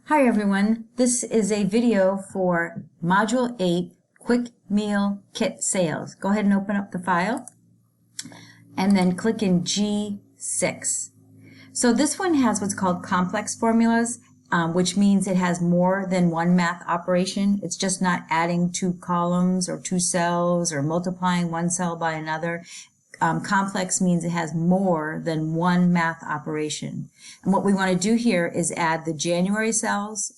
Hi everyone, this is a video for Module 8 Quick Meal Kit Sales. Go ahead and open up the file and then click in G6. So this one has what's called complex formulas, which means it has more than one math operation. It's just not adding two columns or two cells or multiplying one cell by another. Complex means it has more than one math operation. And what we want to do here is add the January sales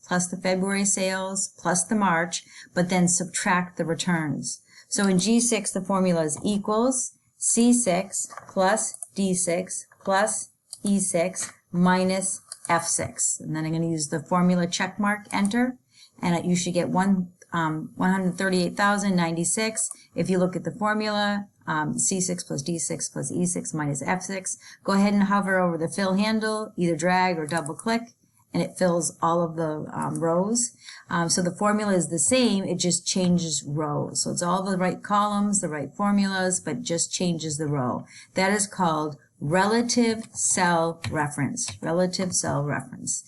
plus the February sales plus the March, but then subtract the returns. So in G6, the formula is equals C6 plus D6 plus E6 minus F6. And then I'm going to use the formula check mark, enter, and you should get 138,096. If you look at the formula, C6 plus D6 plus E6 minus F6. Go ahead and hover over the fill handle, either drag or double click, and it fills all of the rows. So the formula is the same, it just changes rows. So it's all the right columns, the right formulas, but just changes the row. That is called relative cell reference. Relative cell reference.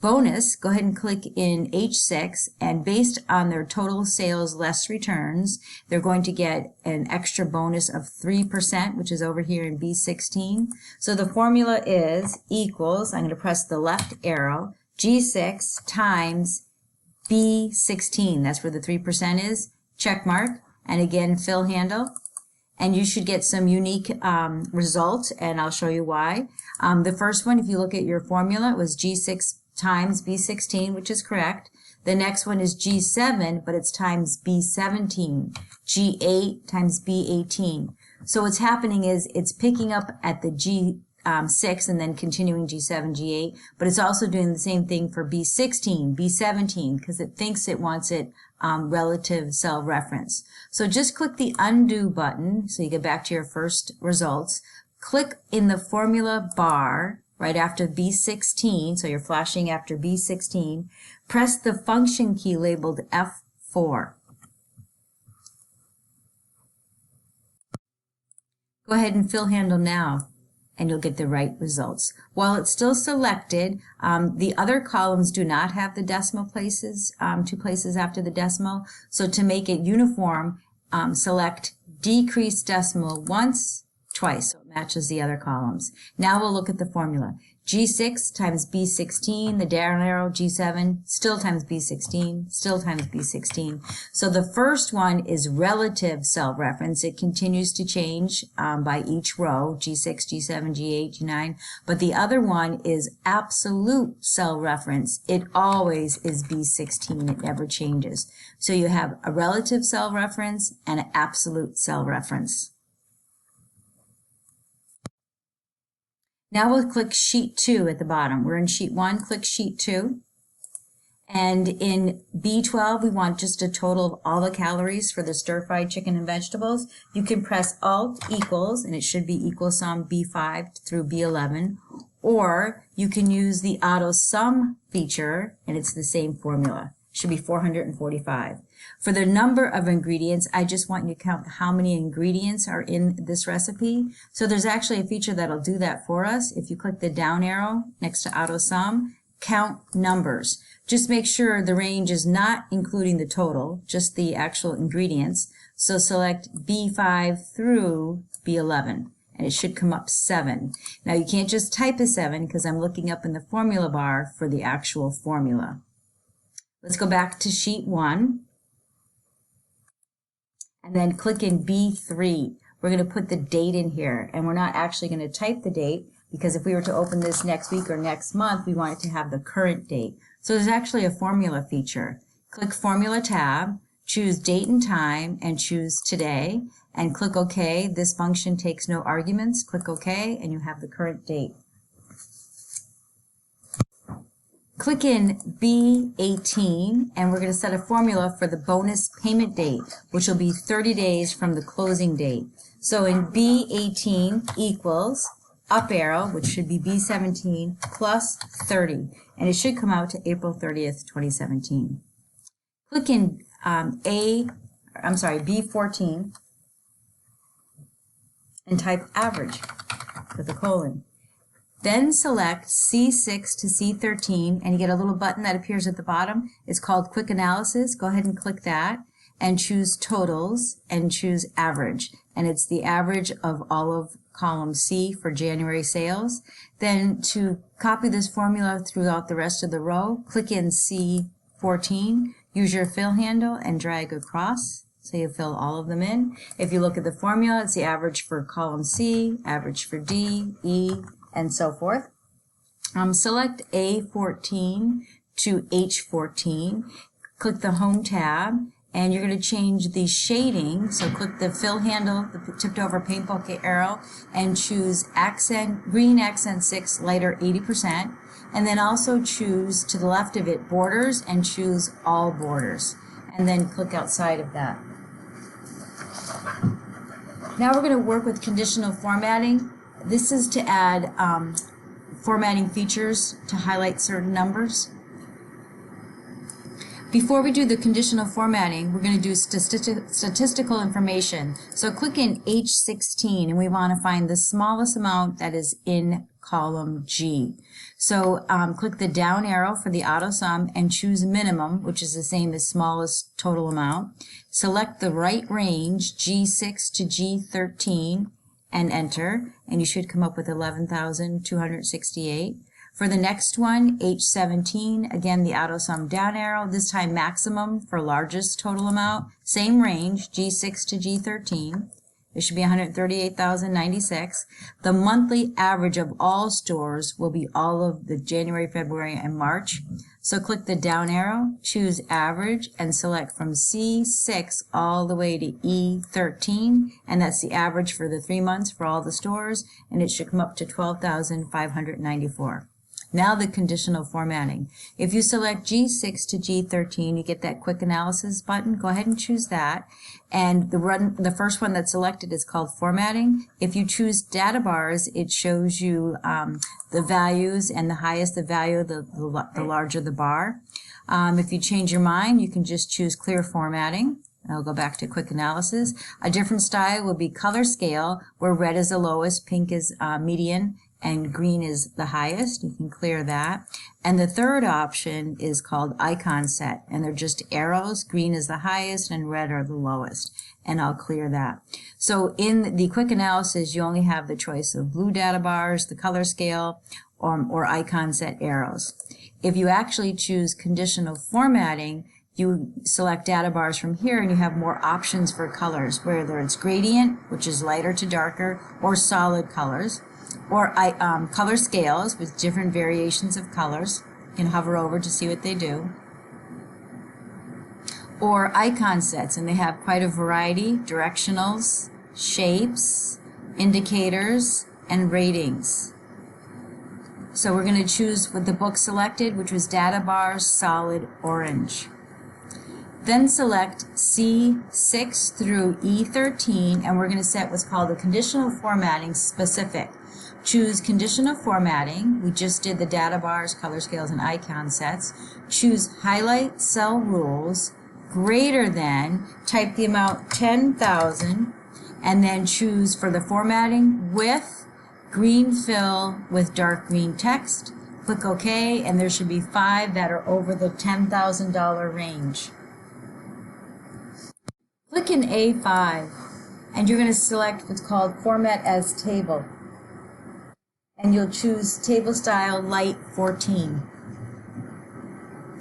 Bonus, go ahead and click in H6, and based on their total sales less returns, they're going to get an extra bonus of 3%, which is over here in B16. So the formula is equals, I'm going to press the left arrow, G6 times B16. That's where the 3% is. Check mark, and again, fill handle. And you should get some unique results, and I'll show you why. The first one, if you look at your formula, it was G6 times B16, which is correct. The next one is G7, but it's times B17. G8 times B18. So what's happening is it's picking up at the G6 and then continuing G7, G8, but it's also doing the same thing for B16, B17, because it thinks it wants it relative cell reference. So just click the undo button so you get back to your first results. Click in the formula bar right after B16, so you're flashing after B16. Press the function key labeled F4. Go ahead and fill handle now, and you'll get the right results. While it's still selected, the other columns do not have the decimal places, 2 places after the decimal. So to make it uniform, select decrease decimal once, twice, so it matches the other columns. Now we'll look at the formula. G6 times B16, the down arrow, G7, still times B16, still times B16. So the first one is relative cell reference. It continues to change by each row, G6, G7, G8, G9. But the other one is absolute cell reference. It always is B16. It never changes. So you have a relative cell reference and an absolute cell reference. Now we'll click Sheet 2 at the bottom. We're in Sheet 1, click Sheet 2. And in B12, we want just a total of all the calories for the stir-fried chicken and vegetables. You can press Alt equals, and it should be Autosum B5 through B11. Or you can use the Autosum feature, and it's the same formula. It should be 445. For the number of ingredients, I just want you to count how many ingredients are in this recipe. So there's actually a feature that'll do that for us. If you click the down arrow next to Autosum, count numbers. Just make sure the range is not including the total, just the actual ingredients. So select B5 through B11, and it should come up 7. Now you can't just type a 7 because I'm looking up in the formula bar for the actual formula. Let's go back to Sheet 1. And then click in B3. We're going to put the date in here, and we're not actually going to type the date because if we were to open this next week or next month, we want it to have the current date. So there's actually a formula feature. Click Formula tab, choose Date and Time, and choose Today, and click OK. This function takes no arguments. Click OK, and you have the current date. Click in B18, and we're going to set a formula for the bonus payment date, which will be 30 days from the closing date. So in B18 equals up arrow, which should be B17, plus 30, and it should come out to April 30th, 2017. Click in B14 and type average with a colon. Then select C6 to C13, and you get a little button that appears at the bottom. It's called Quick Analysis. Go ahead and click that and choose Totals and choose Average. And it's the average of all of column C for January sales. Then to copy this formula throughout the rest of the row, click in C14, use your fill handle and drag across. So you fill all of them in. If you look at the formula, it's the average for column C, average for D, E, and so forth. Select A14 to H14. Click the Home tab, and you're going to change the shading. So click the fill handle, the tipped over paint bucket arrow, and choose green accent 6, lighter 80%. And then also choose to the left of it borders and choose all borders. And then click outside of that. Now we're going to work with conditional formatting. This is to add formatting features to highlight certain numbers. Before we do the conditional formatting, we're going to do statistical information. So click in H16, and we want to find the smallest amount that is in column G. So click the down arrow for the Autosum and choose minimum, which is the same as smallest total amount. Select the right range, G6 to G13, and enter, and you should come up with 11,268. For the next one, H17, again the Autosum down arrow, this time maximum for largest total amount, same range, G6 to G13. It should be 138,096. The monthly average of all stores will be all of the January, February, and March. So click the down arrow, choose average, and select from C6 all the way to E13, and that's the average for the 3 months for all the stores, and it should come up to 12,594. Now the conditional formatting. If you select G6 to G13, you get that quick analysis button. Go ahead and choose that. And the first one that's selected is called formatting. If you choose data bars, it shows you the values, and the highest the value, the larger the bar. If you change your mind, you can just choose clear formatting. I'll go back to quick analysis. A different style will be color scale, where red is the lowest, pink is median, and green is the highest. You can clear that. And the third option is called icon set, and they're just arrows. Green is the highest and red are the lowest, and I'll clear that. So in the quick analysis, you only have the choice of blue data bars, the color scale, or icon set arrows. If you actually choose conditional formatting, you select data bars from here, and you have more options for colors, whether it's gradient, which is lighter to darker, or solid colors, or color scales with different variations of colors. You can hover over to see what they do. Or icon sets, and they have quite a variety: directionals, shapes, indicators, and ratings. So we're going to choose with the book selected, which was data bars, solid orange. Then select C6 through E13, and we're going to set what's called the conditional formatting specific. Choose conditional formatting. We just did the data bars, color scales, and icon sets. Choose highlight cell rules, greater than, type the amount 10,000, and then choose for the formatting with green fill with dark green text. Click OK, and there should be 5 that are over the $10,000 range. Click in A5, and you're going to select what's called Format as Table. And you'll choose Table Style Light 14.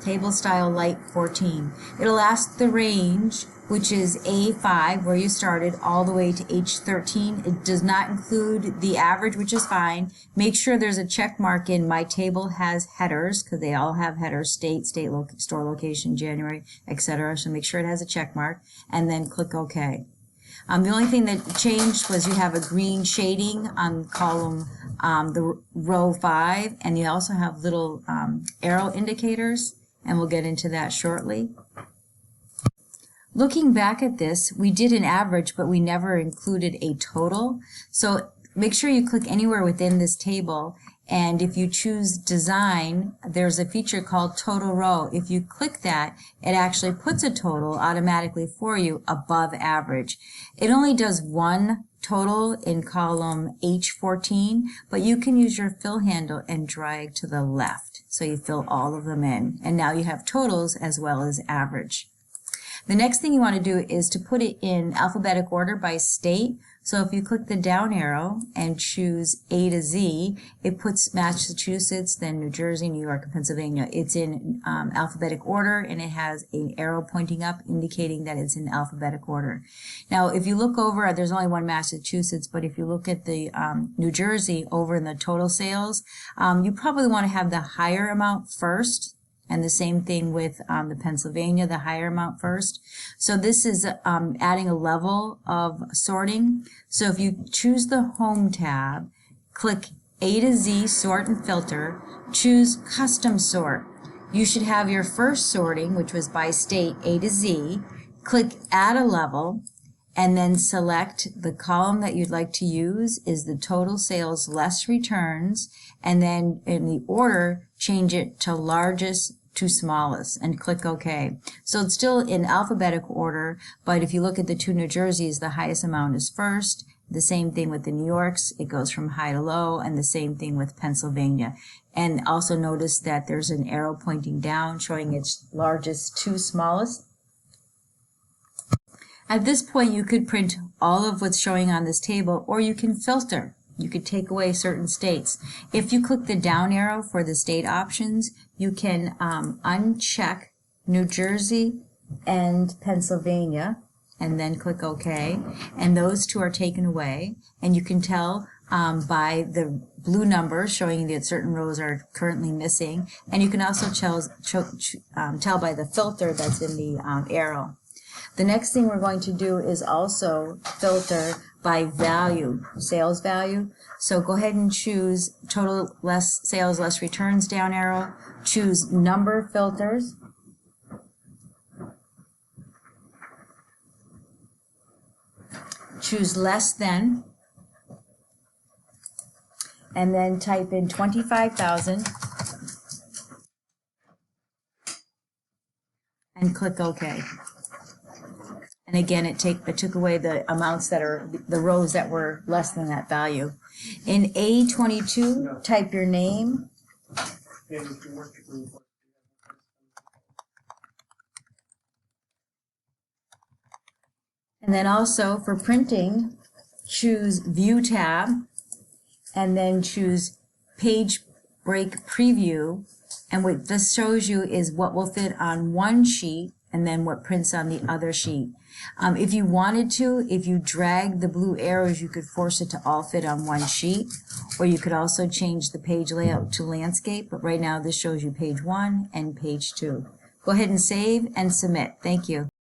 Table Style Light 14. It'll ask the range, which is A5, where you started, all the way to H13. It does not include the average, which is fine. Make sure there's a check mark in My Table Has Headers, because they all have headers: state, store location, January, etc. So make sure it has a check mark, and then click OK. The only thing that changed was you have a green shading on column the row 5, and you also have little arrow indicators, and we'll get into that shortly. Looking back at this, we did an average, but we never included a total. So make sure you click anywhere within this table, and if you choose design, there's a feature called total row. If you click that, it actually puts a total automatically for you above average. It only does one total in column H14, but you can use your fill handle and drag to the left. So you fill all of them in. And now you have totals as well as average. The next thing you want to do is to put it in alphabetic order by state. So if you click the down arrow and choose A to Z, it puts Massachusetts, then New Jersey, New York, and Pennsylvania. It's in alphabetic order, and it has an arrow pointing up indicating that it's in alphabetic order. Now, if you look over, there's only one Massachusetts, but if you look at the New Jersey over in the total sales, you probably want to have the higher amount first. And the same thing with the Pennsylvania, the higher amount first. So this is adding a level of sorting. So if you choose the Home tab, click A to Z, Sort and Filter, choose Custom Sort. You should have your first sorting, which was by state, A to Z. Click Add a Level, and then select the column that you'd like to use is the total sales less returns, and then in the order, change it to largest to smallest and click OK. So it's still in alphabetic order, but if you look at the two New Jerseys, the highest amount is first. The same thing with the New Yorks, it goes from high to low, and the same thing with Pennsylvania. And also notice that there's an arrow pointing down showing its largest to smallest. At this point, you could print all of what's showing on this table, or you can filter. You could take away certain states. If you click the down arrow for the state options, you can uncheck New Jersey and Pennsylvania, and then click OK. And those two are taken away. And you can tell by the blue numbers showing that certain rows are currently missing. And you can also tell by the filter that's in the arrow. The next thing we're going to do is also filter by value, sales value. So go ahead and choose total less sales less returns down arrow. Choose number filters. Choose less than. And then type in 25,000. And click OK. And again, it took away the amounts that are, the rows that were less than that value. In A22, type your name. And then also for printing, choose View tab, and then choose Page Break Preview. And what this shows you is what will fit on one sheet and then what prints on the other sheet. If you wanted to, if you drag the blue arrows, you could force it to all fit on one sheet, or you could also change the page layout to landscape, but right now this shows you page 1 and page 2. Go ahead and save and submit. Thank you.